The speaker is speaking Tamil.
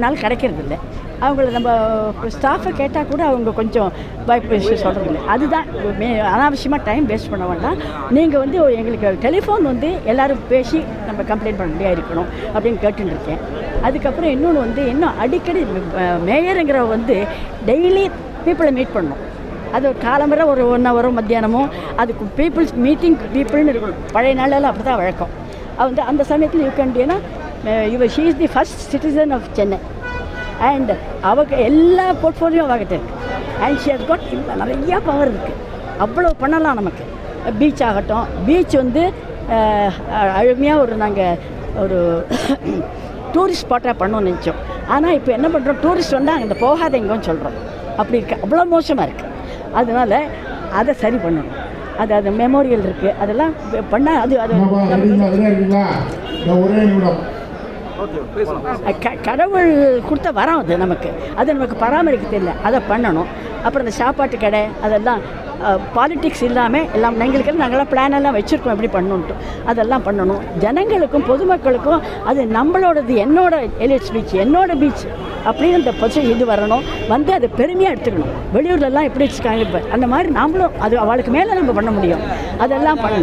நாள் கிடைக்கிறது இல்லை. அவங்கள நம்ம ஸ்டாஃபை கேட்டால் கூட அவங்க கொஞ்சம் பயப்பு சொல்கிறது இல்லை. அதுதான் அனாவசியமாக டைம் வேஸ்ட் பண்ண வேண்டாம். நீங்கள் வந்து எங்களுக்கு டெலிஃபோன் வந்து எல்லோரும் பேசி நம்ம கம்ப்ளைண்ட் பண்ண முடியாது இருக்கணும் அப்படின்னு கேட்டுருக்கேன். அதுக்கப்புறம் இன்னொன்று வந்து இன்னும் அடிக்கடி மேயருங்கிற வந்து டெய்லி பீப்புளை மீட் பண்ணணும். அது காலம்பரை ஒரு 1 hour மத்தியானமோ அதுக்கு பீப்புள்ஸ் மீட்டிங் பீப்புள்னு இருக்கணும். பழைய நாளெல்லாம் அப்படி தான் வழக்கம். அது வந்து அந்த சமயத்தில் யூ கேன் ஏன்னா she is the first citizen of Chennai and அவங்க எல்லா போர்ட்ஃபோலியோ அவகிட்ட இருக்குது. அண்ட் ஷி ஹஸ் காட் நிறையா பவர் இருக்குது. அவ்வளோ பண்ணலாம் நமக்கு. பீச் ஆகட்டும், பீச் வந்து அழுமையாக நாங்கள் ஒரு டூரிஸ்ட் ஸ்பாட்டாக பண்ணோன்னு நினச்சோம். ஆனால் இப்போ என்ன பண்ணுறோம், டூரிஸ்ட் வந்தால் அங்கே போகாதீங்கன்னு சொல்கிறோம். அப்படி இருக்குது, அவ்வளோ மோசமாக இருக்குது. அதனால் அதை சரி பண்ணணும். அது மெமோரியல் இருக்குது, அதெல்லாம் பண்ணால் அது கடவுள் கொடுத்த வரம் அது நமக்கு. அதை நமக்கு பராமரிக்க தெரியல, அதை பண்ணணும். அப்புறம் இந்த சாப்பாட்டு கடை அதெல்லாம் பாலிட்டிக்ஸ் இல்லாமல் எல்லாம் எங்களுக்கு நாங்களாம் பிளானெல்லாம் வச்சுருக்கோம் எப்படி பண்ணணுன்ட்டு. அதெல்லாம் பண்ணணும். ஜனங்களுக்கும் பொதுமக்களுக்கும் அது நம்மளோடது, என்னோட எலிட்ஸ் பீச், என்னோட பீச் அப்படின்னு அந்த இது வரணும். வந்து அதை பெருமையாக எடுத்துக்கணும். வெளியூர்லலாம் எப்படி வச்சுருக்காங்க இப்போ அந்த மாதிரி நாமளும் அது அவளுக்கு மேலே நம்ம பண்ண முடியும். அதெல்லாம் பண்ணணும்.